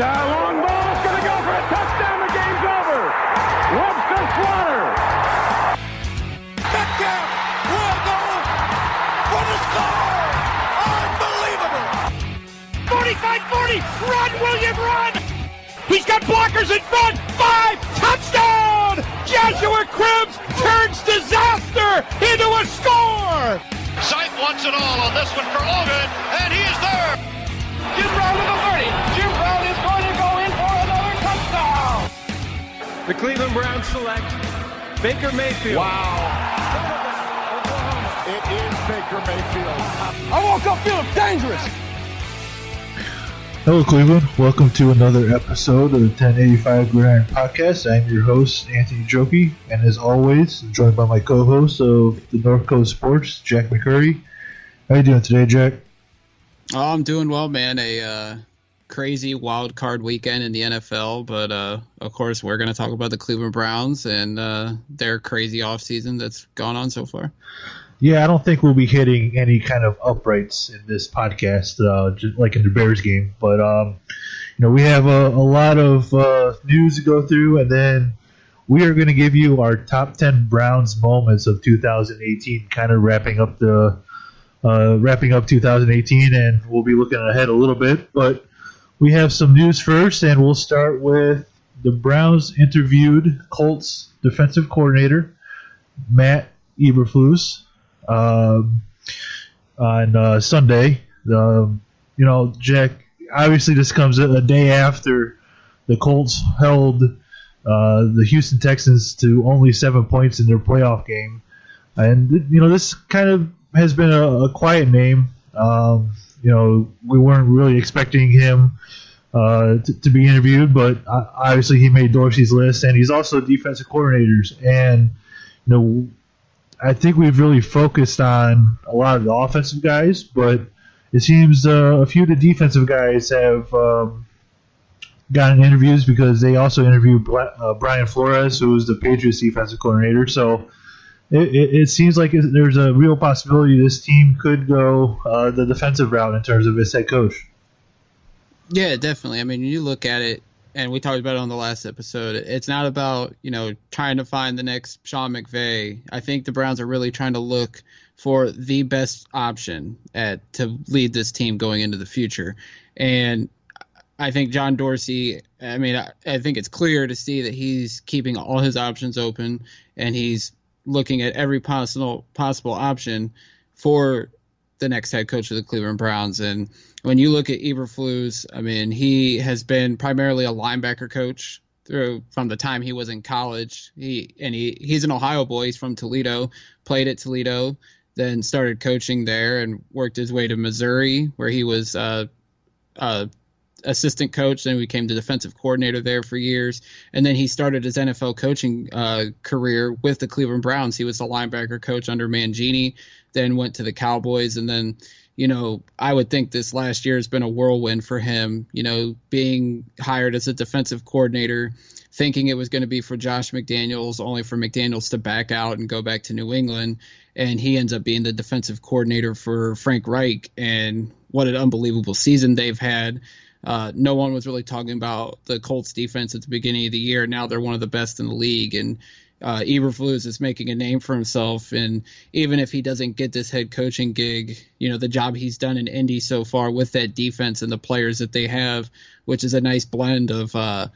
long ball is going to go for a touchdown. The game's over. Webster Slaughter. Metcalf will go for the score. Unbelievable. 45-40. Run, William, run. He's got blockers in front. 5. Touchdown. Joshua Cribbs turns disaster into a score. Sight wants it all on this one for Logan, and he is there. Jim Brown to the 30. Jim Brown is going to go in for another touchdown. The Cleveland Browns select Baker Mayfield. Wow. It is Baker Mayfield. I woke up feeling dangerous. Hello, Cleveland. Welcome to another episode of the 1085 Gridiron Podcast. I'm your host, Anthony Joki, and as always, I'm joined by my co-host of the North Coast Sports, Jack McCurry. How you doing today, Jack? Oh, I'm doing well, man. A crazy wild card weekend in the NFL, but of course, we're going to talk about the Cleveland Browns and their crazy offseason that's gone on so far. Yeah, I don't think we'll be hitting any kind of uprights in this podcast, just like in the Bears game. But we have a lot of news to go through, and then we are going to give you our top 10 Browns moments of 2018, kind of wrapping up 2018, and we'll be looking ahead a little bit. But we have some news first, and we'll start with the Browns interviewed Colts defensive coordinator Matt Eberflus on Sunday. Jack, obviously this comes a day after the Colts held the Houston Texans to only 7 points in their playoff game, and this kind of has been a quiet name. We weren't really expecting him to be interviewed, but obviously he made Dorsey's list, and he's also defensive coordinators, and I think we've really focused on a lot of the offensive guys, but it seems a few of the defensive guys have gotten interviews because they also interviewed Brian Flores, who was the Patriots defensive coordinator. So it seems like there's a real possibility this team could go the defensive route in terms of its head coach. Yeah, definitely. I mean, you look at it, and we talked about it on the last episode. It's not about, trying to find the next Sean McVay. I think the Browns are really trying to look for the best option to lead this team going into the future. And I think John Dorsey, I think it's clear to see that he's keeping all his options open, and he's looking at every possible option for the next head coach of the Cleveland Browns. And when you look at Eberflus, he has been primarily a linebacker coach from the time he was in college. He's an Ohio boy. He's from Toledo, played at Toledo, then started coaching there and worked his way to Missouri, where he was assistant coach. Then became the defensive coordinator there for years. And then he started his NFL coaching career with the Cleveland Browns. He was the linebacker coach under Mangini, then went to the Cowboys. And then, I would think this last year has been a whirlwind for him, being hired as a defensive coordinator, thinking it was going to be for Josh McDaniels, only for McDaniels to back out and go back to New England. And he ends up being the defensive coordinator for Frank Reich. And what an unbelievable season they've had. No one was really talking about the Colts defense at the beginning of the year. Now they're one of the best in the league. And Eberflus is making a name for himself. And even if he doesn't get this head coaching gig, the job he's done in Indy so far with that defense and the players that they have, which is a nice blend of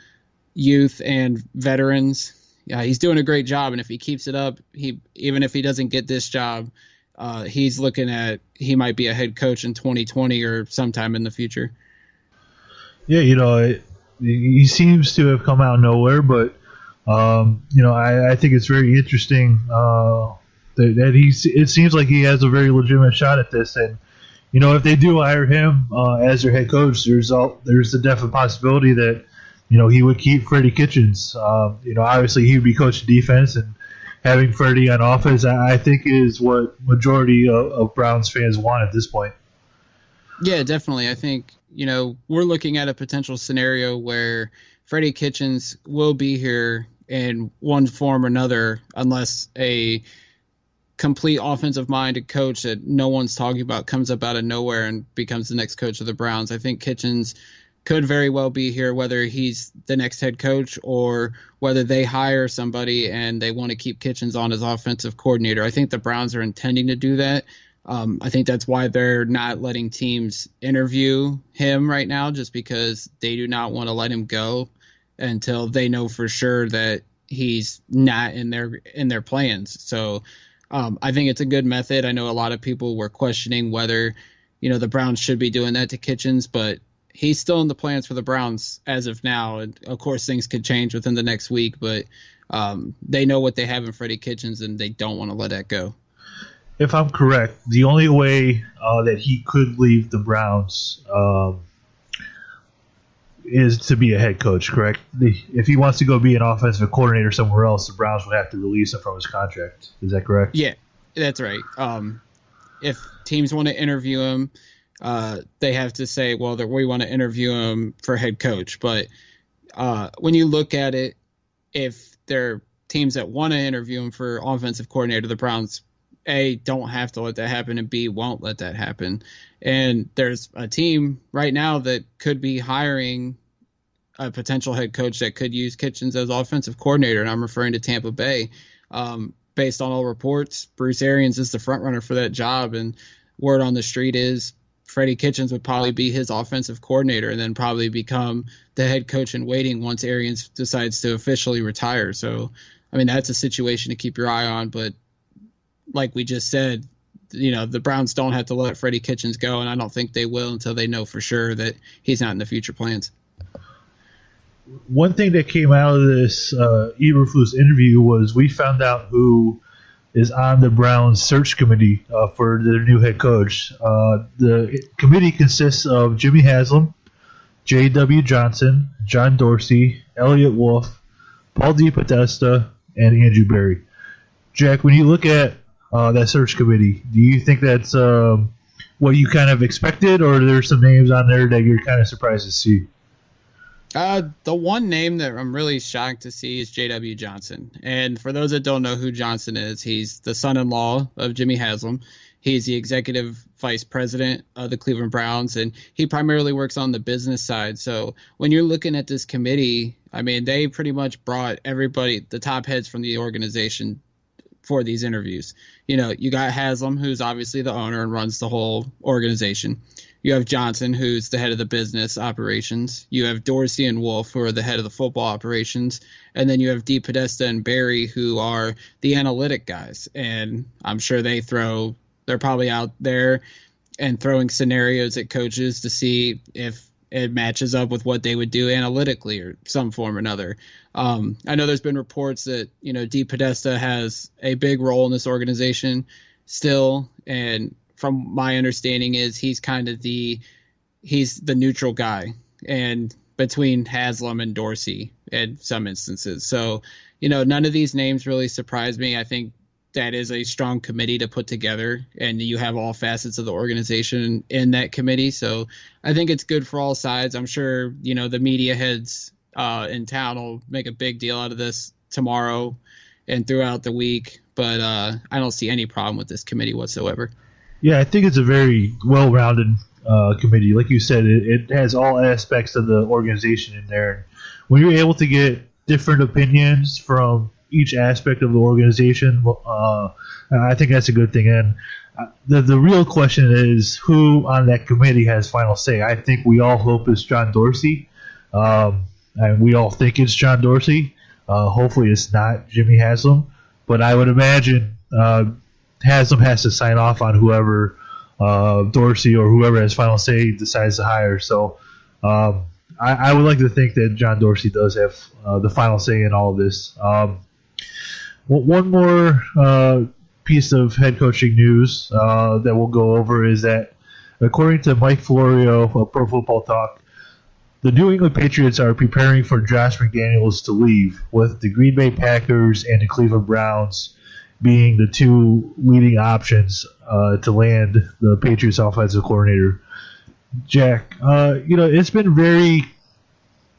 youth and veterans. Yeah, he's doing a great job. And if he keeps it up, even if he doesn't get this job, he's looking at he might be a head coach in 2020 or sometime in the future. Yeah, he seems to have come out of nowhere, but I think it's very interesting that it seems like he has a very legitimate shot at this. And if they do hire him as their head coach, there's the definite possibility that he would keep Freddie Kitchens. Obviously he would be coaching defense, and having Freddie on offense, I think, is what majority of Browns fans want at this point. Yeah, definitely. I think we're looking at a potential scenario where Freddie Kitchens will be here in one form or another, unless a complete offensive-minded coach that no one's talking about comes up out of nowhere and becomes the next coach of the Browns. I think Kitchens could very well be here, whether he's the next head coach or whether they hire somebody and they want to keep Kitchens on as offensive coordinator. I think the Browns are intending to do that. I think that's why they're not letting teams interview him right now, just because they do not want to let him go until they know for sure that he's not in their plans. So I think it's a good method. I know a lot of people were questioning whether, the Browns should be doing that to Kitchens, but he's still in the plans for the Browns as of now. And of course, things could change within the next week, but they know what they have in Freddie Kitchens, and they don't want to let that go. If I'm correct, the only way that he could leave the Browns is to be a head coach, correct? If he wants to go be an offensive coordinator somewhere else, the Browns would have to release him from his contract. Is that correct? Yeah, that's right. If teams want to interview him, they have to say, well, we want to interview him for head coach. But when you look at it, if there are teams that want to interview him for offensive coordinator, the Browns, A, don't have to let that happen, and B, won't let that happen. And there's a team right now that could be hiring a potential head coach that could use Kitchens as offensive coordinator, and I'm referring to Tampa Bay. Based on all reports, Bruce Arians is the front runner for that job, and word on the street is Freddie Kitchens would probably be his offensive coordinator and then probably become the head coach in waiting once Arians decides to officially retire. So, that's a situation to keep your eye on, but like we just said, the Browns don't have to let Freddie Kitchens go, and I don't think they will until they know for sure that he's not in the future plans. One thing that came out of this Eberflus interview was we found out who is on the Browns search committee for their new head coach. The committee consists of Jimmy Haslam, J.W. Johnson, John Dorsey, Elliott Wolf, Paul DePodesta, and Andrew Berry. Jack, when you look at that search committee, do you think that's what you kind of expected, or are there some names on there that you're kind of surprised to see? The one name that I'm really shocked to see is J.W. Johnson. And for those that don't know who Johnson is, he's the son-in-law of Jimmy Haslam. He's the executive vice president of the Cleveland Browns, and he primarily works on the business side. So when you're looking at this committee, they pretty much brought everybody, the top heads from the organization, for these interviews. You got Haslam, who's obviously the owner and runs the whole organization. You have Johnson, who's the head of the business operations. You have Dorsey and Wolf, who are the head of the football operations. And then you have DePodesta and Barry, who are the analytic guys. And I'm sure they're probably out there and throwing scenarios at coaches to see if it matches up with what they would do analytically or some form or another. I know there's been reports that, DePodesta has a big role in this organization still. And from my understanding is he's the neutral guy and between Haslam and Dorsey in some instances. So, none of these names really surprise me. I think that is a strong committee to put together, and you have all facets of the organization in that committee. So I think it's good for all sides. I'm sure, the media heads in town will make a big deal out of this tomorrow and throughout the week, but I don't see any problem with this committee whatsoever. Yeah, I think it's a very well-rounded committee. Like you said, it has all aspects of the organization in there. When you're able to get different opinions from each aspect of the organization, I think that's a good thing. And the real question is who on that committee has final say. I think we all hope it's John Dorsey. And we all think it's John Dorsey. Hopefully it's not Jimmy Haslam. But I would imagine Haslam has to sign off on whoever Dorsey or whoever has final say decides to hire. So I would like to think that John Dorsey does have the final say in all of this. One more piece of head coaching news that we'll go over is that, according to Mike Florio of Pro Football Talk, the New England Patriots are preparing for Josh McDaniels to leave, with the Green Bay Packers and the Cleveland Browns being the two leading options to land the Patriots offensive coordinator. Jack, it's been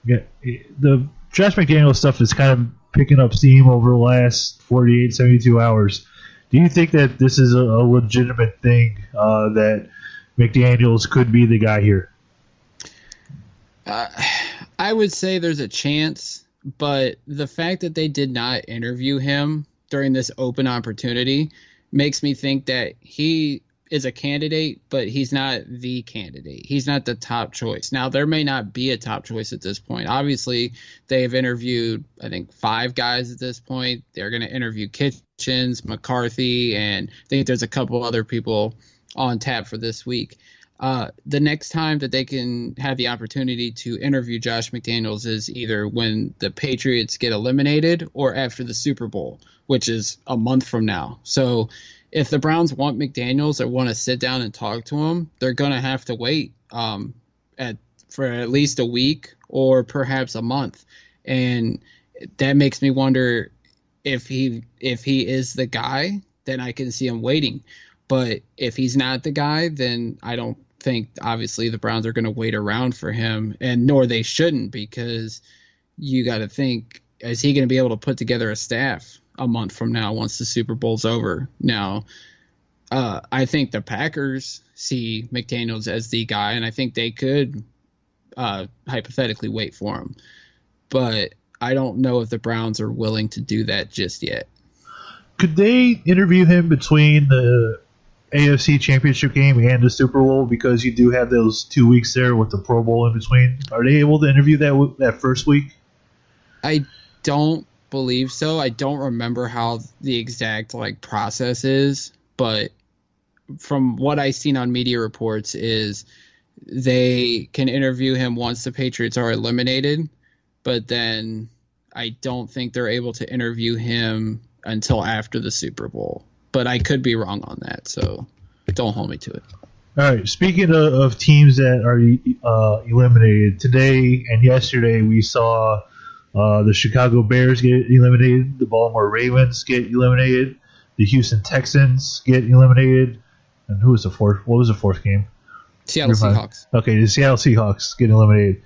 the Josh McDaniels stuff is kind of picking up steam over the last 48, 72 hours. Do you think that this is a legitimate thing, that McDaniels could be the guy here? I would say there's a chance, but the fact that they did not interview him during this open opportunity makes me think that he is a candidate, but he's not the candidate. He's not the top choice. Now, there may not be a top choice at this point. Obviously, they have interviewed, I think, 5 guys at this point. They're going to interview Kitchens, McCarthy, and I think there's a couple other people on tap for this week. The next time that they can have the opportunity to interview Josh McDaniels is either when the Patriots get eliminated or after the Super Bowl, which is a month from now. So if the Browns want McDaniels or want to sit down and talk to him, they're going to have to wait for at least a week or perhaps a month. And that makes me wonder if he is the guy, then I can see him waiting. But if he's not the guy, then I don't think, obviously, the Browns are going to wait around for him, and nor they shouldn't, because you got to think, is he going to be able to put together a staff a month from now once the Super Bowl's over? Now, I think the Packers see McDaniels as the guy, and I think they could hypothetically wait for him. But I don't know if the Browns are willing to do that just yet. Could they interview him between the AFC Championship game and the Super Bowl, because you do have those 2 weeks there with the Pro Bowl in between? Are they able to interview that first week? I don't believe so. I don't remember how the exact process is, but from what I've seen on media reports is they can interview him once the Patriots are eliminated, but then I don't think they're able to interview him until after the Super Bowl. But I could be wrong on that, so don't hold me to it. All right, speaking of teams that are eliminated, today and yesterday we saw the Chicago Bears get eliminated, the Baltimore Ravens get eliminated, the Houston Texans get eliminated, and who was the fourth? What was the fourth game? Seattle Seahawks. Okay, the Seattle Seahawks get eliminated.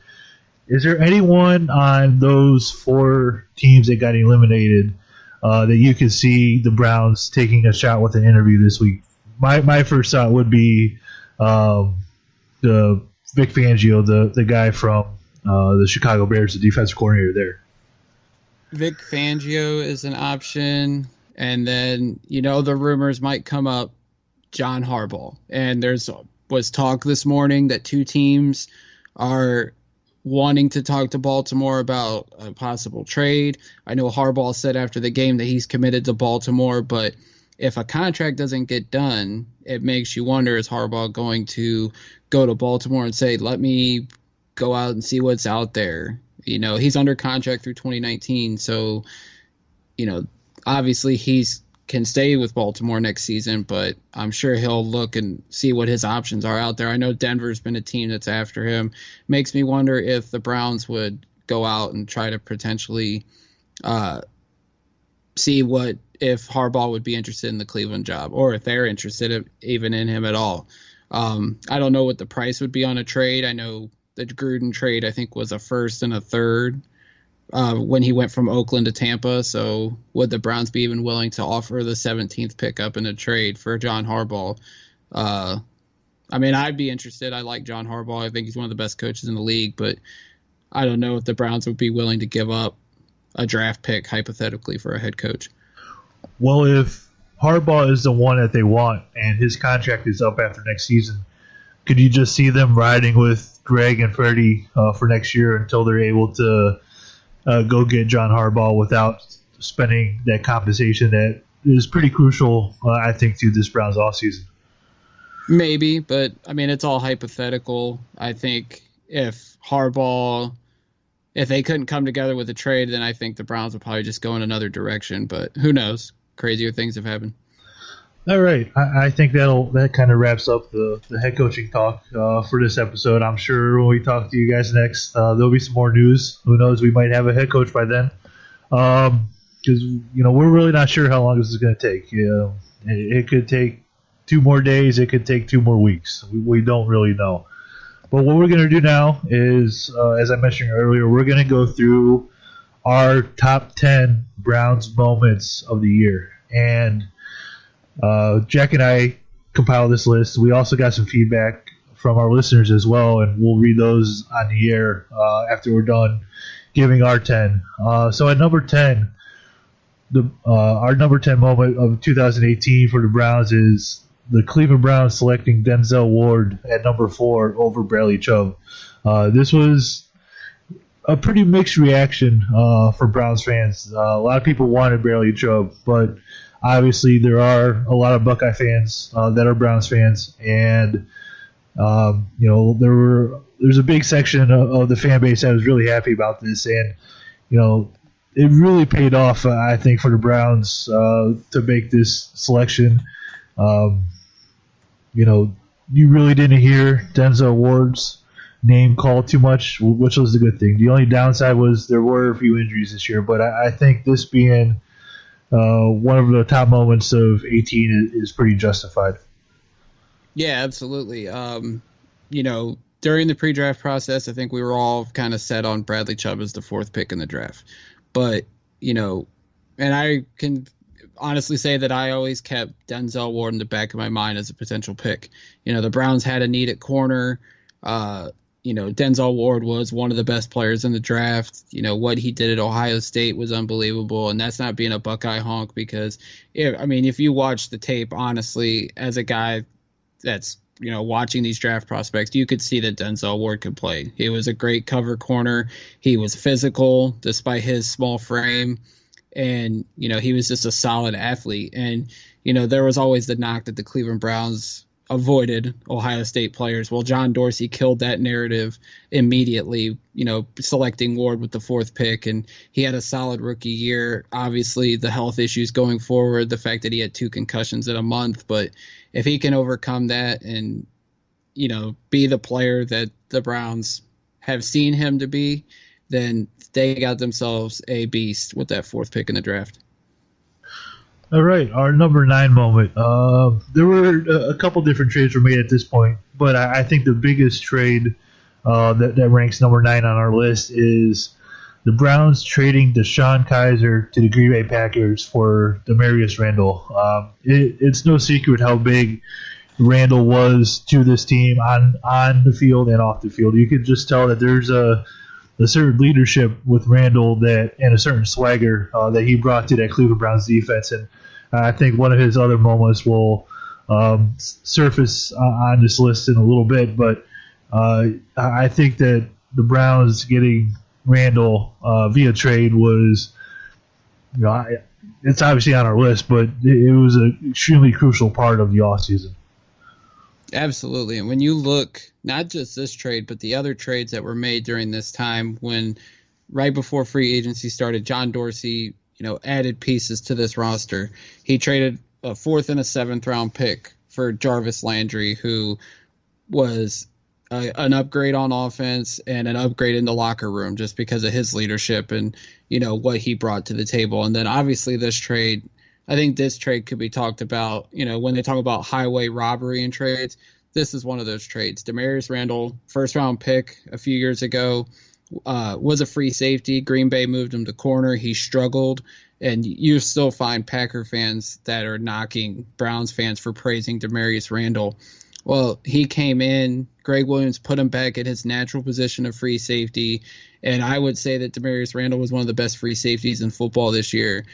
Is there anyone on those 4 teams that got eliminated that you could see the Browns taking a shot with an interview this week? My first thought would be the Vic Fangio, the guy from the Chicago Bears, the defensive coordinator there. Vic Fangio is an option, and then the rumors might come up, John Harbaugh. And was talk this morning that 2 teams are wanting to talk to Baltimore about a possible trade. I know Harbaugh said after the game that he's committed to Baltimore, but if a contract doesn't get done, it makes you wonder, is Harbaugh going to go to Baltimore and say, let me go out and see what's out there? He's under contract through 2019, so, obviously he's can stay with Baltimore next season, but I'm sure he'll look and see what his options are out there. I know Denver's been a team that's after him. Makes me wonder if the Browns would go out and try to potentially see if Harbaugh would be interested in the Cleveland job, or if they're interested even in him at all. I don't know what the price would be on a trade. I know the Gruden trade, I think, was a first and a third when he went from Oakland to Tampa. So would the Browns be even willing to offer the 17th pickup in a trade for John Harbaugh? I'd be interested. I like John Harbaugh. I think he's one of the best coaches in the league, but I don't know if the Browns would be willing to give up a draft pick, hypothetically, for a head coach. Well, if Harbaugh is the one that they want and his contract is up after next season, could you just see them riding with Greg and Freddie for next year until they're able to go get John Harbaugh without spending that compensation that is pretty crucial, I think, to this Browns offseason? Maybe, but, it's all hypothetical. I think if they couldn't come together with a trade, then I think the Browns would probably just go in another direction. But who knows? Crazier things have happened. All right. I think that kind of wraps up the head coaching talk for this episode. I'm sure when we talk to you guys next, there'll be some more news. Who knows? We might have a head coach by then. Because, we're really not sure how long this is going to take. It could take 2 more days. It could take 2 more weeks. We don't really know. But what we're going to do now is, as I mentioned earlier, we're going to go through our top 10 Browns moments of the year. And Jack and I compiled this list. We also got some feedback from our listeners as well, and we'll read those on the air after we're done giving our 10. So at number 10, our number 10 moment of 2018 for the Browns is the Cleveland Browns selecting Denzel Ward at number 4 over Bradley Chubb. This was a pretty mixed reaction for Browns fans. A lot of people wanted Bradley Chubb, but obviously there are a lot of Buckeye fans that are Browns fans, and there's a big section of the fan base that was really happy about this, and it really paid off, I think, for the Browns to make this selection. You really didn't hear Denzel Ward's name called too much, which was a good thing. The only downside was there were a few injuries this year, but I think this being one of the top moments of 18 is pretty justified. Yeah, absolutely. During the pre-draft process, I think we were all kind of set on Bradley Chubb as the 4th pick in the draft. But, and I can honestly say that I always kept Denzel Ward in the back of my mind as a potential pick. The Browns had a need at corner. Denzel Ward was one of the best players in the draft. What he did at Ohio State was unbelievable, and that's not being a Buckeye honk because, if you watch the tape, honestly, as a guy that's, watching these draft prospects, you could see that Denzel Ward could play. He was a great cover corner. He was physical despite his small frame, and, he was just a solid athlete. And, there was always the knock that the Cleveland Browns avoided Ohio State players. Well, John Dorsey killed that narrative immediately, selecting Ward with the 4th pick, and he had a solid rookie year. Obviously, the health issues going forward, the fact that he had 2 concussions in a month, but if he can overcome that and, be the player that the Browns have seen him to be, then they got themselves a beast with that 4th pick in the draft. All right, our number 9 moment. There were a couple different trades were made at this point, but I think the biggest trade that ranks number 9 on our list is the Browns trading DeShone Kizer to the Green Bay Packers for Demarius Randall. It's no secret how big Randall was to this team on the field and off the field. You could just tell that there's a certain leadership with Randall and a certain swagger that he brought to that Cleveland Browns defense. And I think one of his other moments will surface on this list in a little bit. But I think that the Browns getting Randall via trade was, it's obviously on our list, but it was an extremely crucial part of the offseason. Absolutely. And when you look, not just this trade, but the other trades that were made during this time when right before free agency started, John Dorsey, added pieces to this roster. He traded a 4th and a 7th round pick for Jarvis Landry, who was an upgrade on offense and an upgrade in the locker room just because of his leadership and, what he brought to the table. And then obviously I think this trade could be talked about, when they talk about highway robbery and trades, this is one of those trades. Demarius Randall, 1st round pick a few years ago, was a free safety. Green Bay moved him to corner. He struggled, and you still find Packer fans that are knocking Browns fans for praising Demarius Randall. Well, he came in, Greg Williams put him back at his natural position of free safety, and I would say that Demarius Randall was one of the best free safeties in football this year,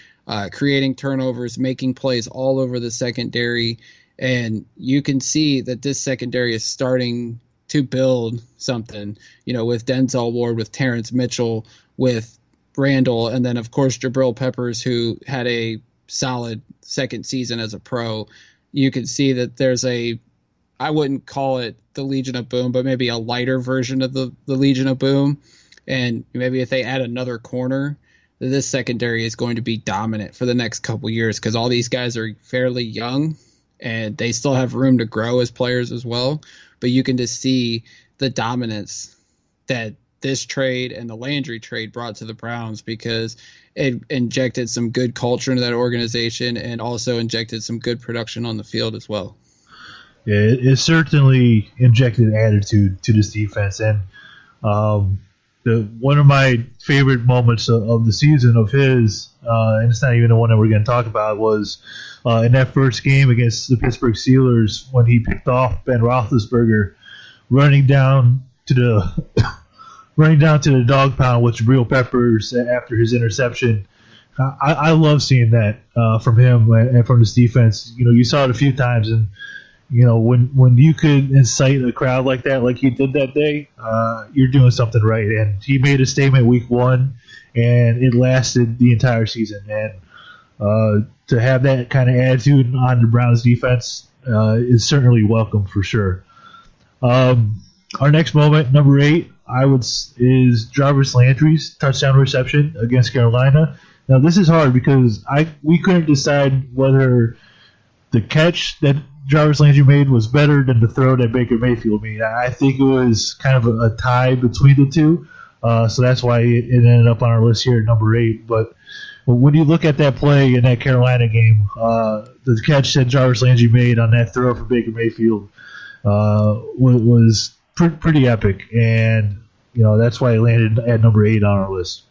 creating turnovers, making plays all over the secondary, and you can see that this secondary is starting to build something, with Denzel Ward, with Terrence Mitchell, with Randall, and then, of course, Jabril Peppers, who had a solid second season as a pro. You can see that there's I wouldn't call it the Legion of Boom, but maybe a lighter version of the Legion of Boom. And maybe if they add another corner, this secondary is going to be dominant for the next couple years because all these guys are fairly young and they still have room to grow as players as well. But you can just see the dominance that this trade and the Landry trade brought to the Browns because it injected some good culture into that organization and also injected some good production on the field as well. Yeah, it certainly injected attitude to this defense. And one of my favorite moments of the season of his, and it's not even the one that we're going to talk about, was in that first game against the Pittsburgh Steelers when he picked off Ben Roethlisberger running down to the dog pound with Jabril Peppers after his interception. I love seeing that from him and from this defense. You saw it a few times, and when you could incite a crowd like that, like he did that day, you're doing something right. And he made a statement week 1, and it lasted the entire season. And to have that kind of attitude on the Browns defense is certainly welcome for sure. Our next moment, number 8, is Jarvis Landry's touchdown reception against Carolina. Now this is hard because we couldn't decide whether the catch that Jarvis Landry made was better than the throw that Baker Mayfield made. I think it was kind of a tie between the two, so that's why it ended up on our list here at number 8. But when you look at that play in that Carolina game, the catch that Jarvis Landry made on that throw for Baker Mayfield was pretty epic, and that's why it landed at number 8 on our list.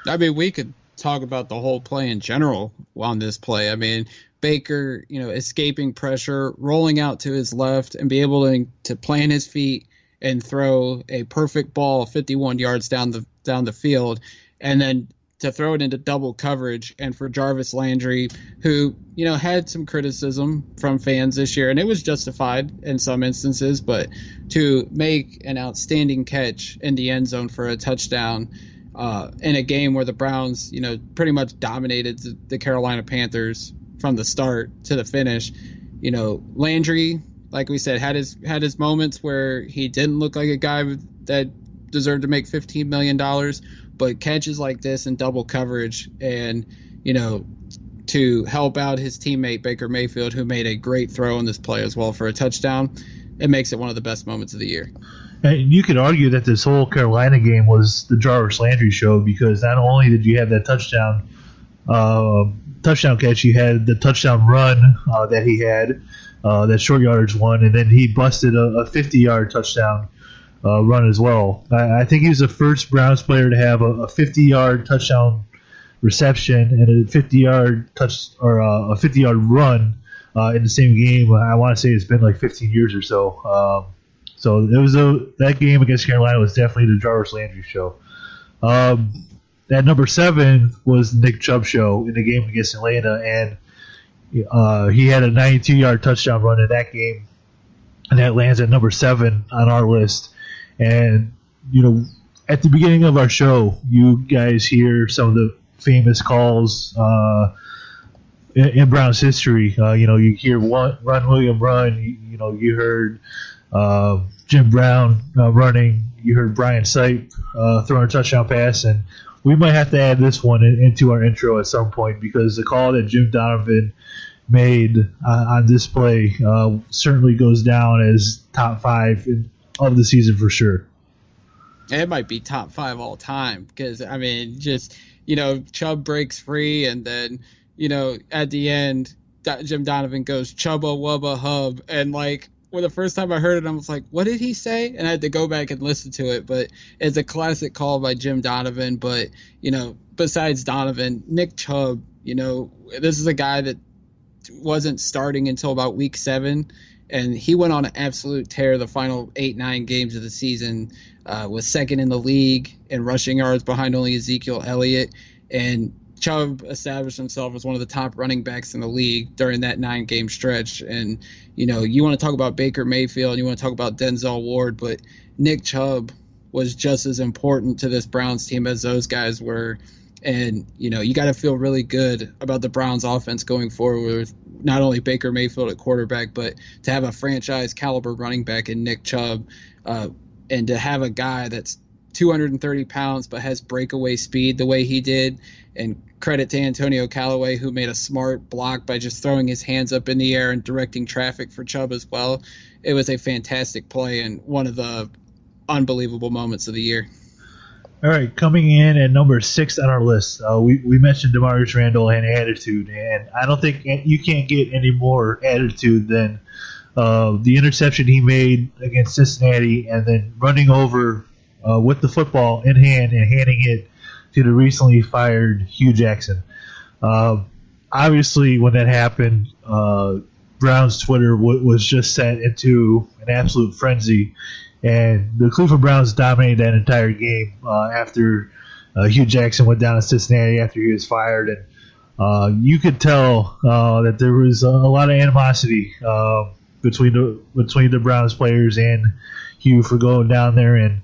I mean, we could talk about the whole play in general on this play. I mean, Baker, escaping pressure, rolling out to his left, and be able to plant his feet and throw a perfect ball 51 yards down the field, and then to throw it into double coverage. And for Jarvis Landry, who had some criticism from fans this year, and it was justified in some instances, but to make an outstanding catch in the end zone for a touchdown in a game where the Browns, pretty much dominated the Carolina Panthers from the start to the finish. Landry, like we said, had his moments where he didn't look like a guy that deserved to make $15 million, but catches like this in double coverage and, to help out his teammate Baker Mayfield, who made a great throw in this play as well for a touchdown, it makes it one of the best moments of the year. And you could argue that this whole Carolina game was the Jarvis Landry show, because not only did you have that touchdown catch, you had the touchdown run that he had, that short yardage one, and then he busted a 50-yard touchdown run as well. I think he was the first Browns player to have a 50-yard touchdown reception and a 50-yard a 50-yard run in the same game. I want to say it's been like 15 years or so. So it was that game against Carolina was definitely the Jarvis Landry show. That number 7 was Nick Chubb show in the game against Atlanta, and he had a 92-yard touchdown run in that game, and that lands at number 7 on our list. And at the beginning of our show, you guys hear some of the famous calls in Browns history. You hear Run William Run. You heard Jim Brown running. You heard Brian Sipe throwing a touchdown pass, and we might have to add this one into our intro at some point, because the call that Jim Donovan made on this play certainly goes down as top 5 of the season for sure. It might be top 5 all time, because Chubb breaks free, and then at the end Jim Donovan goes Chubba Wubba Hub, and the first time I heard it, I was like, what did he say? And I had to go back and listen to it. But it's a classic call by Jim Donovan. But, besides Donovan, Nick Chubb, this is a guy that wasn't starting until about week 7. And he went on an absolute tear the final 8-9 games of the season, was second in the league in rushing yards behind only Ezekiel Elliott. And Chubb established himself as one of the top running backs in the league during that 9-game stretch. And, you want to talk about Baker Mayfield, you want to talk about Denzel Ward, but Nick Chubb was just as important to this Browns team as those guys were. And, you got to feel really good about the Browns offense going forward with not only Baker Mayfield at quarterback, but to have a franchise caliber running back in Nick Chubb, and to have a guy that's 230 pounds but has breakaway speed the way he did. And credit to Antonio Callaway, who made a smart block by just throwing his hands up in the air and directing traffic for Chubb as well. It was a fantastic play and one of the unbelievable moments of the year. All right, coming in at number 6 on our list, we mentioned Demarcus Randall and attitude, and I don't think you can't get any more attitude than the interception he made against Cincinnati, and then running over with the football in hand and handing it to the recently fired Hugh Jackson. Obviously, when that happened, Browns Twitter was just set into an absolute frenzy, and the Cleveland Browns dominated that entire game after Hugh Jackson went down to Cincinnati after he was fired, and you could tell that there was a lot of animosity between the Browns players and Hugh for going down there, and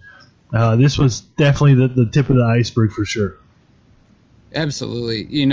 this was definitely the tip of the iceberg for sure. Absolutely.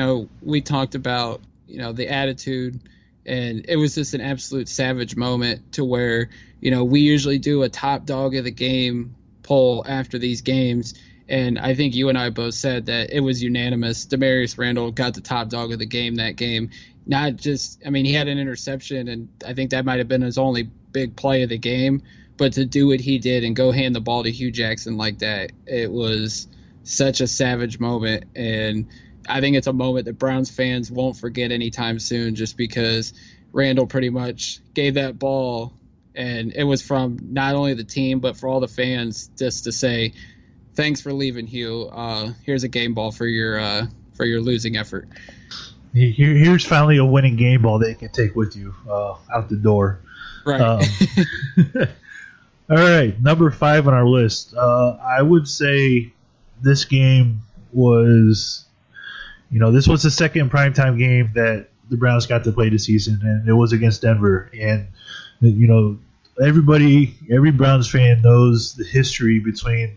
We talked about, the attitude, and it was just an absolute savage moment to where, we usually do a top dog of the game poll after these games. And I think you and I both said that it was unanimous. Demarius Randall got the top dog of the game that game. Not just, he had an interception, and I think that might have been his only big play of the game. But to do what he did and go hand the ball to Hugh Jackson like that, it was such a savage moment. And I think it's a moment that Browns fans won't forget anytime soon, just because Randall pretty much gave that ball, and it was from not only the team but for all the fans, just to say, thanks for leaving, Hugh. Here's a game ball for your losing effort. Here's finally a winning game ball that you can take with you out the door. Right. All right, number 5 on our list. I would say this game was, this was the second primetime game that the Browns got to play this season, and it was against Denver. And, every Browns fan knows the history between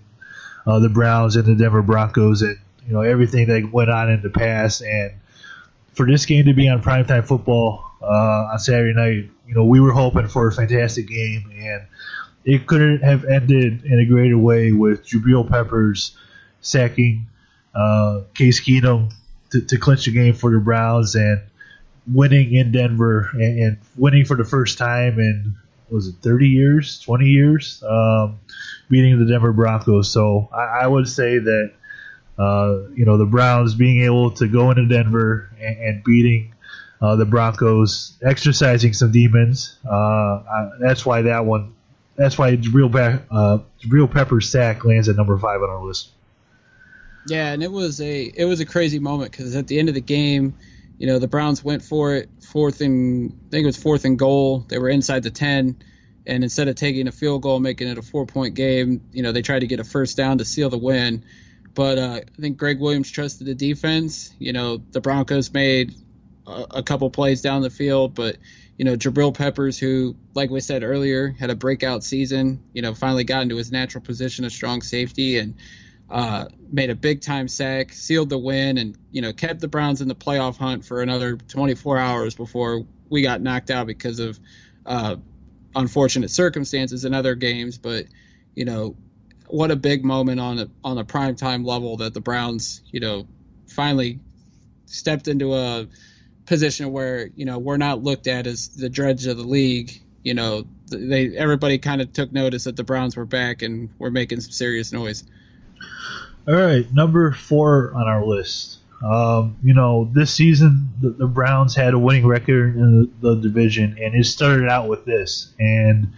the Browns and the Denver Broncos, and, everything that went on in the past. And for this game to be on primetime football on Saturday night, we were hoping for a fantastic game, and it couldn't have ended in a greater way with Jabril Peppers sacking Case Keenum to clinch the game for the Browns, and winning in Denver, and winning for the first time in, was it 30 years, 20 years, beating the Denver Broncos. So I would say that, the Browns being able to go into Denver and beating the Broncos, exercising some demons, that's why Jabril Peppers' sack lands at number 5 on our list. Yeah, and it was a crazy moment, because at the end of the game, the Browns went for it, fourth and goal. They were inside the 10, and instead of taking a field goal, making it a 4-point game, they tried to get a first down to seal the win. But I think Greg Williams trusted the defense. The Broncos made a couple plays down the field, but Jabril Peppers, who, like we said earlier, had a breakout season, finally got into his natural position of strong safety, and made a big-time sack, sealed the win, and, kept the Browns in the playoff hunt for another 24 hours before we got knocked out because of unfortunate circumstances in other games. But, what a big moment on a primetime level that the Browns, finally stepped into a position where, we're not looked at as the dregs of the league. Everybody kind of took notice that the Browns were back and were making some serious noise. All right, number 4 on our list. This season the Browns had a winning record in the division, and it started out with this. And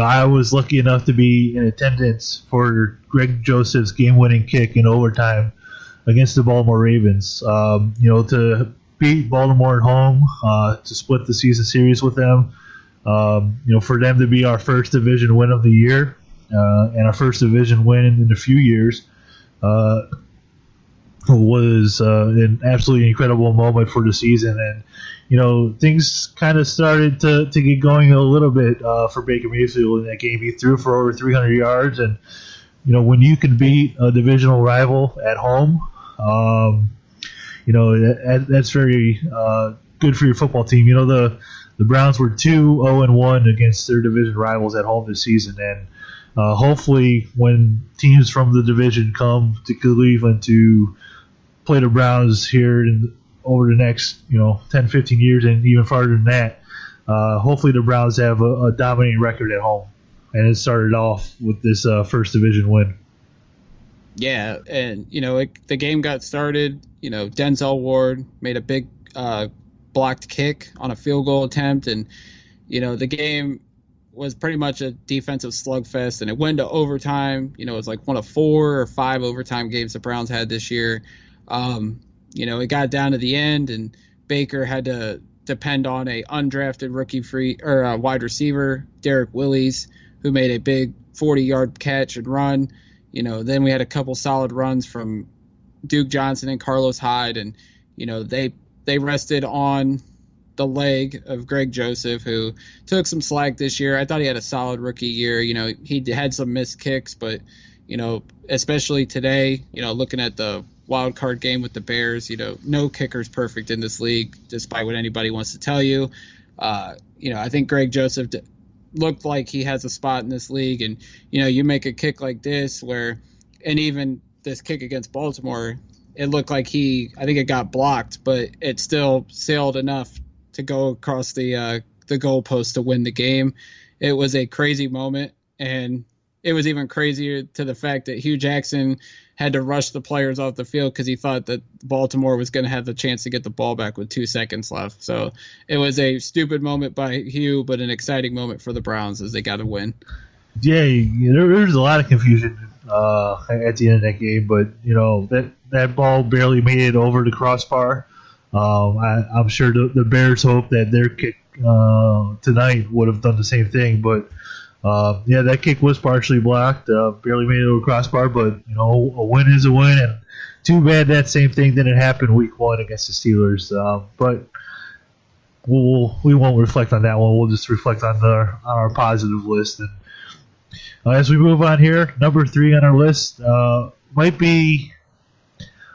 I was lucky enough to be in attendance for Greg Joseph's game-winning kick in overtime against the Baltimore Ravens. To beat Baltimore at home, to split the season series with them. For them to be our first division win of the year, and our first division win in a few years, was an absolutely incredible moment for the season. And things kind of started to get going a little bit for Baker Mayfield in that game. He threw for over 300 yards, and when you can beat a divisional rival at home, that's very good for your football team. The Browns were 2-0-1 against their division rivals at home this season, and hopefully when teams from the division come to Cleveland to play the Browns here over the next 10, 15 years and even farther than that, hopefully the Browns have a dominating record at home. And it started off with this first division win. Yeah, and the game got started. Denzel Ward made a big blocked kick on a field goal attempt, and the game was pretty much a defensive slugfest, and it went to overtime. It was like one of 4 or 5 overtime games the Browns had this year. It got down to the end, and Baker had to depend on a undrafted wide receiver, Derek Willis, who made a big 40-yard catch and run. Then we had a couple solid runs from Duke Johnson and Carlos Hyde, and they rested on the leg of Greg Joseph, who took some slack this year. I thought he had a solid rookie year. He had some missed kicks, but especially today, looking at the wild card game with the Bears, no kicker's perfect in this league, despite what anybody wants to tell you. I think Greg Joseph looked like he has a spot in this league, and you make a kick like this and even this kick against Baltimore, it looked like I think it got blocked, but it still sailed enough to go across the goalpost to win the game. It was a crazy moment, and it was even crazier to the fact that Hugh Jackson had to rush the players off the field because he thought that Baltimore was going to have the chance to get the ball back with 2 seconds left. So it was a stupid moment by Hugh, but an exciting moment for the Browns as they got a win. Yeah, there's a lot of confusion at the end of that game, but that ball barely made it over the crossbar. I'm sure the Bears hope that their kick tonight would have done the same thing, but that kick was partially blocked, barely made it over the crossbar, but a win is a win, and too bad that same thing didn't happen week 1 against the Steelers. But we won't reflect on that one. We'll just reflect on our positive list. And as we move on here, number 3 on our list might be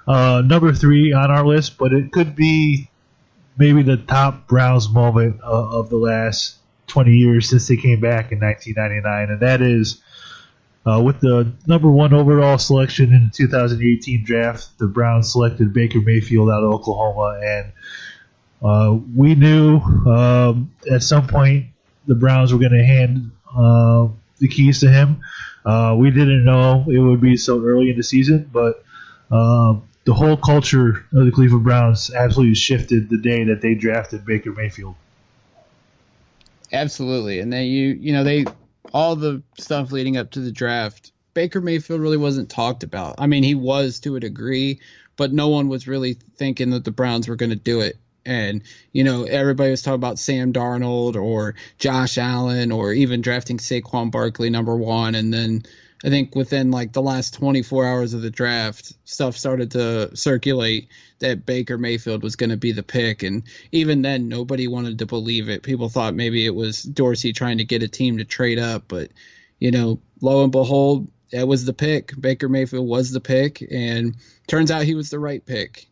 number 3 on our list, but it could be maybe the top Browns moment of the last 20 years since they came back in 1999, and that is with the number 1 overall selection in the 2018 draft, the Browns selected Baker Mayfield out of Oklahoma, and we knew at some point the Browns were going to hand the keys to him. We didn't know it would be so early in the season, but the whole culture of the Cleveland Browns absolutely shifted the day that they drafted Baker Mayfield. Absolutely. And then they all the stuff leading up to the draft, Baker Mayfield really wasn't talked about. I mean, he was to a degree, but no one was really thinking that the Browns were going to do it. And, everybody was talking about Sam Darnold or Josh Allen or even drafting Saquon Barkley number 1. And then I think within the last 24 hours of the draft, stuff started to circulate that Baker Mayfield was going to be the pick. And even then, nobody wanted to believe it. People thought maybe it was Dorsey trying to get a team to trade up. But, lo and behold, that was the pick. Baker Mayfield was the pick. And turns out he was the right pick.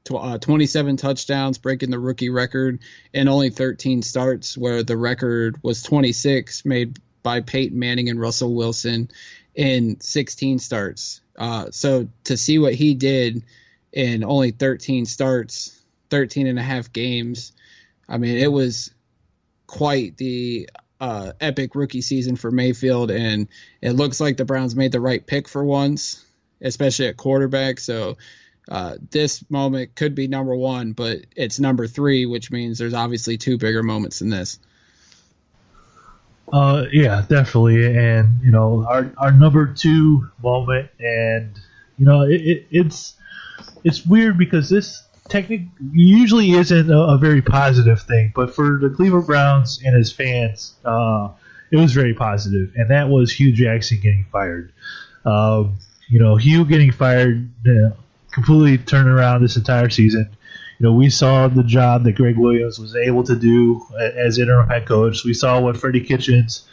27 touchdowns, breaking the rookie record, and only 13 starts, where the record was 26 made by Peyton Manning and Russell Wilson in 16 starts. So to see what he did in only 13 starts, 13 and a half games, I mean, it was quite the epic rookie season for Mayfield, and it looks like the Browns made the right pick for once, especially at quarterback. So this moment could be number 1, but it's number 3, which means there's obviously 2 bigger moments than this. Yeah, definitely. And, our number 2 moment, and, it's weird because this usually isn't a very positive thing, but for the Cleveland Browns and his fans, it was very positive, and that was Hugh Jackson getting fired. Hugh getting fired completely turned around this entire season. We saw the job that Greg Williams was able to do as interim head coach. We saw what Freddie Kitchens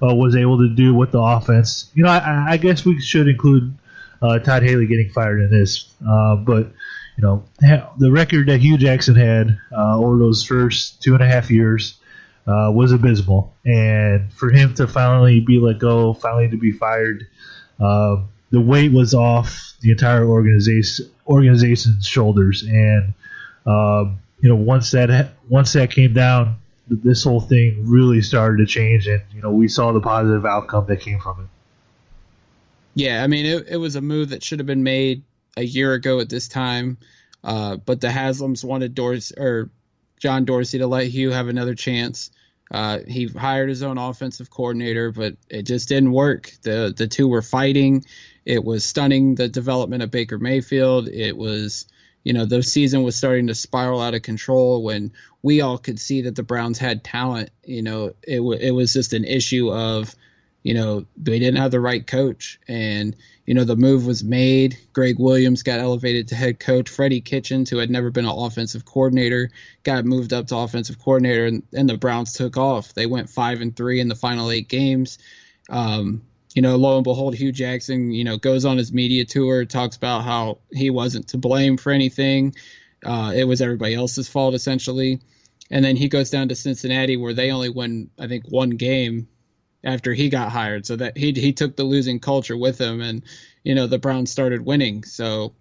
was able to do with the offense. I guess we should include Todd Haley getting fired in this. But, the record that Hugh Jackson had over those first 2.5 years was abysmal. And for him to finally be let go, finally to be fired, the weight was off the entire organization's shoulders. And once that came down, this whole thing really started to change, and we saw the positive outcome that came from it. Yeah, I mean, it was a move that should have been made a year ago at this time, but the Haslams wanted John Dorsey to let Hugh have another chance. He hired his own offensive coordinator, but it just didn't work. The two were fighting. It was stunning the development of Baker Mayfield. It was the season was starting to spiral out of control when we all could see that the Browns had talent. It was just an issue of, they didn't have the right coach. And, the move was made. Greg Williams got elevated to head coach. Freddie Kitchens, who had never been an offensive coordinator, got moved up to offensive coordinator, and the Browns took off. They went 5-3 in the final 8 games. Lo and behold, Hugh Jackson, goes on his media tour, talks about how he wasn't to blame for anything. It was everybody else's fault, essentially. And then he goes down to Cincinnati, where they only won, I think, 1 game after he got hired. So that he took the losing culture with him, and, the Browns started winning. So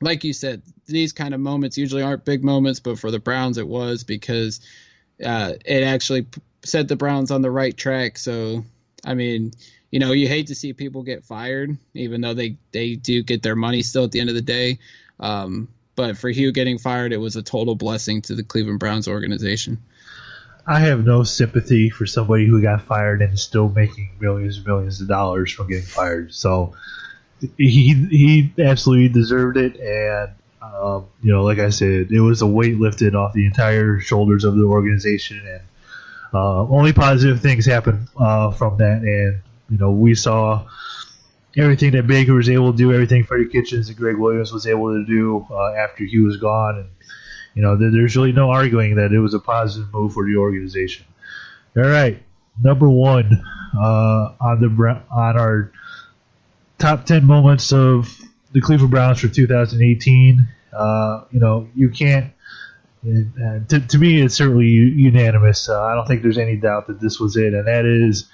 like you said, these kind of moments usually aren't big moments, but for the Browns it was, because it actually set the Browns on the right track. So, I mean, you hate to see people get fired, even though they do get their money still at the end of the day. But for Hugh getting fired, it was a total blessing to the Cleveland Browns organization. I have no sympathy for somebody who got fired and is still making millions and millions of dollars from getting fired. So he absolutely deserved it. And, like I said, it was a weight lifted off the entire shoulders of the organization. And only positive things happened from that. And, we saw everything that Baker was able to do, everything Freddie Kitchens and Greg Williams was able to do after he was gone. And, there's really no arguing that it was a positive move for the organization. All right, number 1 on our top 10 moments of the Cleveland Browns for 2018. You can't. To me, it's certainly unanimous. I don't think there's any doubt that this was it, and that is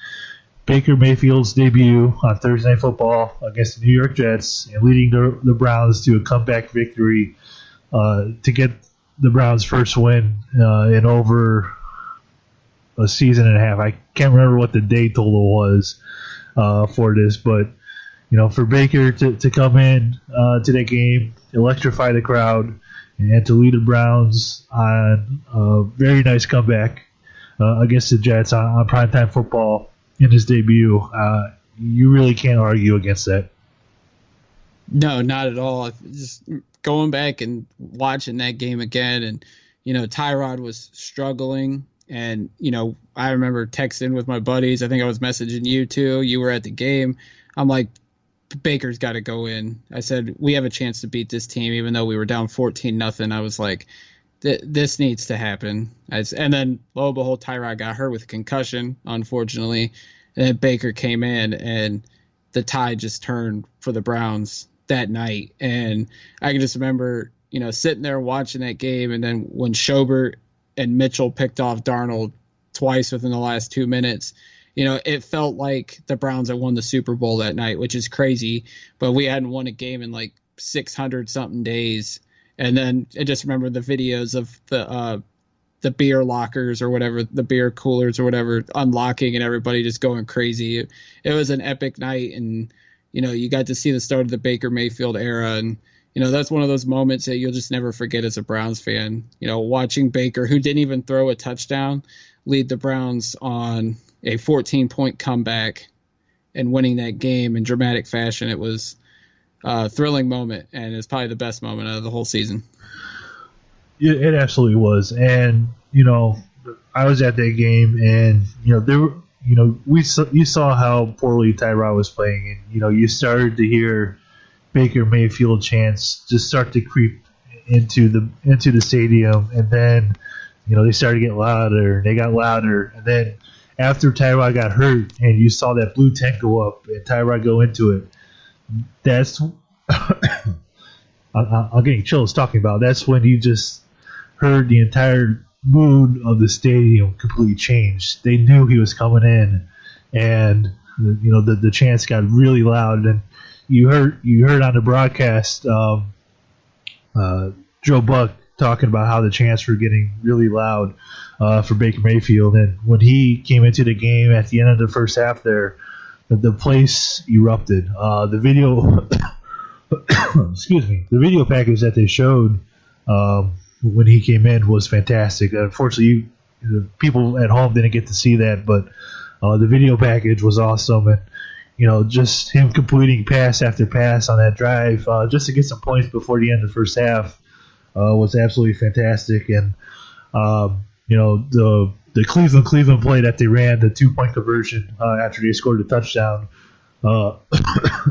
Baker Mayfield's debut on Thursday Night Football against the New York Jets and leading the Browns to a comeback victory to get the Browns' first win in over a season and a half. I can't remember what the day total was for this, but for Baker to come in to that game, electrify the crowd, and to lead the Browns on a very nice comeback against the Jets on primetime football in his debut, you really can't argue against that. No, not at all. Just going back and watching that game again, and Tyrod was struggling, and I remember texting with my buddies. I think I was messaging you too. You were at the game. I'm like, Baker's got to go in. I said, we have a chance to beat this team, even though we were down 14-0. I was like, this needs to happen. And then lo and behold, Tyrod got hurt with a concussion, unfortunately, and then Baker came in, and the tide just turned for the Browns that night. And I can just remember, sitting there watching that game, and then when Schobert and Mitchell picked off Darnold twice within the last 2 minutes, it felt like the Browns had won the Super Bowl that night, which is crazy, but we hadn't won a game in like 600 something days. And then I just remember the videos of the beer lockers or whatever, the beer coolers or whatever, unlocking and everybody just going crazy. It was an epic night, and you got to see the start of the Baker Mayfield era, and that's one of those moments that you'll just never forget as a Browns fan. Watching Baker, who didn't even throw a touchdown, lead the Browns on a 14-point comeback and winning that game in dramatic fashion. It was a thrilling moment, and it's probably the best moment of the whole season. It absolutely was. And, I was at that game, and, there were, you saw how poorly Tyrod was playing, and, you started to hear Baker Mayfield chants just start to creep into the stadium, and then, they started to get louder, and they got louder, and then after Tyrod got hurt, and you saw that blue tent go up and Tyrod go into it, that's I'm getting chills talking about. That's when you just heard the entire mood of the stadium completely change. They knew he was coming in, and the chants got really loud. And you heard on the broadcast Joe Buck talking about how the chants were getting really loud for Baker Mayfield. And when he came into the game at the end of the first half, there, the place erupted. The video. Excuse me. The video package that they showed when he came in was fantastic. Unfortunately, people at home didn't get to see that, but the video package was awesome, and just him completing pass after pass on that drive just to get some points before the end of the first half. was absolutely fantastic. And, the Cleveland play that they ran, the 2-point conversion after they scored a touchdown,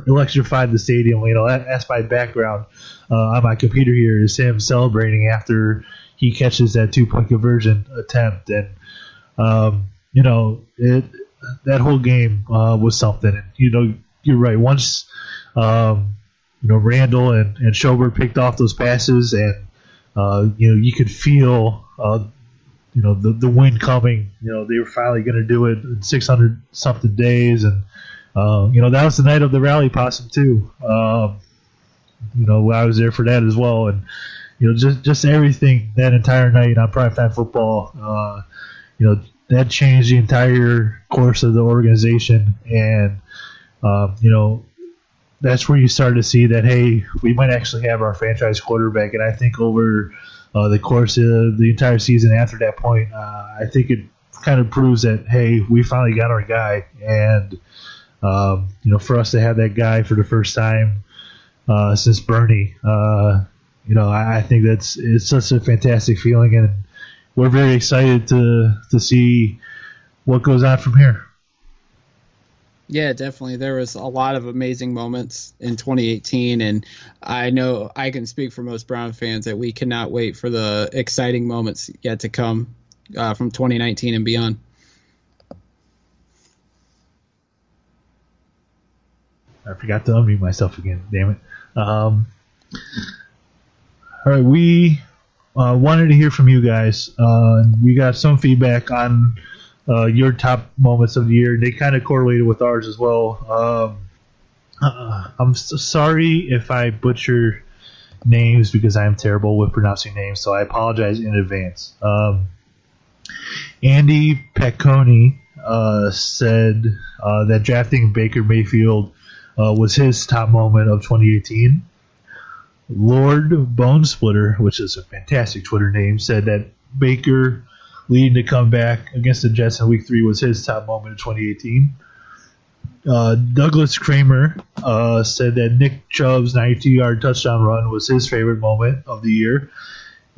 electrified the stadium. That's my background on my computer here is him celebrating after he catches that 2-point conversion attempt. And, that whole game was something. And, you're right. Once, Randall and Schobert picked off those passes and, you could feel, the wind coming. They were finally going to do it in 600-something days. And, that was the night of the rally possum, too. I was there for that as well. And, just everything that entire night on Primetime Football, that changed the entire course of the organization. And, that's where you start to see that, hey, we might actually have our franchise quarterback. And I think over the course of the entire season after that point, I think it kind of proves that, hey, we finally got our guy. And, for us to have that guy for the first time since Bernie, I think it's such a fantastic feeling. And we're very excited to see what goes on from here. Yeah, definitely. There was a lot of amazing moments in 2018, and I know I can speak for most Brown fans that we cannot wait for the exciting moments yet to come from 2019 and beyond. I forgot to unmute myself again. Damn it. All right, we wanted to hear from you guys. We got some feedback on your top moments of the year. They kind of correlated with ours as well. I'm sorry if I butcher names because I am terrible with pronouncing names, so I apologize in advance. Andy Pecconi said that drafting Baker Mayfield was his top moment of 2018. Lord Bonesplitter, which is a fantastic Twitter name, said that Baker leading the comeback against the Jets in Week 3 was his top moment of 2018. Douglas Kramer said that Nick Chubb's 92-yard touchdown run was his favorite moment of the year.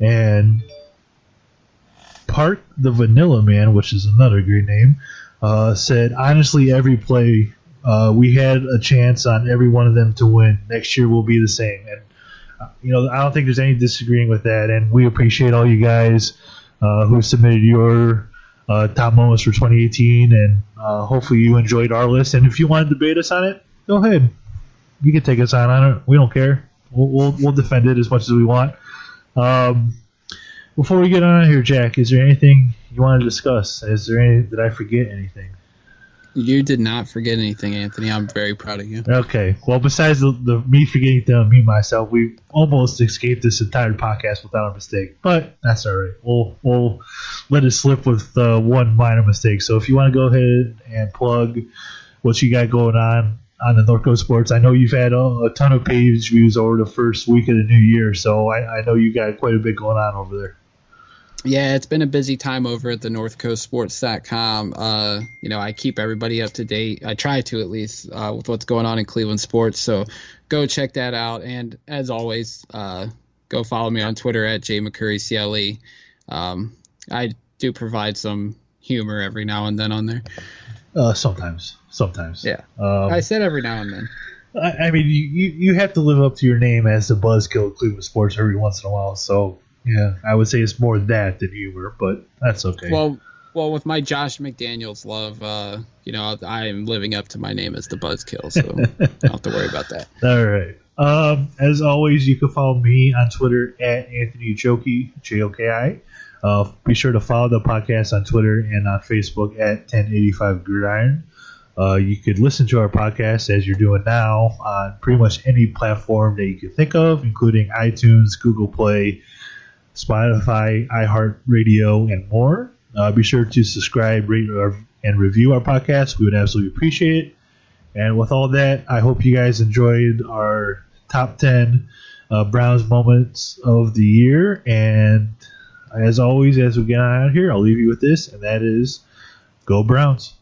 And Park the Vanilla Man, which is another great name, said, honestly, every play, we had a chance on every one of them to win. Next year will be the same. And, I don't think there's any disagreeing with that. And we appreciate all you guys who submitted your top moments for 2018, and hopefully you enjoyed our list. And if you want to debate us on it, go ahead. You can take us on it. We don't care. We'll defend it as much as we want. Before we get on here, Jack, is there anything you want to discuss? Did I forget anything? You did not forget anything, Anthony. I'm very proud of you. Okay. Well, besides the me forgetting to unmute myself, we almost escaped this entire podcast without a mistake. But that's all right. We'll let it slip with one minor mistake. So if you want to go ahead and plug what you got going on the North Coast Sports, I know you've had a ton of page views over the first week of the new year, so I know you got quite a bit going on over there. Yeah, it's been a busy time over at the northcoastsports.com. I keep everybody up to date. I try to, at least, with what's going on in Cleveland sports. So go check that out. And as always, go follow me on Twitter at JMcCurryCLE. I do provide some humor every now and then on there. Sometimes. Yeah. I said every now and then. I mean, you have to live up to your name as the buzzkill of Cleveland sports every once in a while. So, yeah, I would say it's more that than humor, but that's okay. Well, with my Josh McDaniels love, I am living up to my name as the buzzkill, so don't have to worry about that. All right. As always, you can follow me on Twitter at Anthony Joki, Joki. Be sure to follow the podcast on Twitter and on Facebook at 1085 Gridiron. You could listen to our podcast as you're doing now on pretty much any platform that you can think of, including iTunes, Google Play, Spotify, iHeartRadio, and more. Be sure to subscribe, rate, and review our podcast. We would absolutely appreciate it. And with all that, I hope you guys enjoyed our top 10 Browns moments of the year. And as always, as we get out here, I'll leave you with this, and that is, go Browns.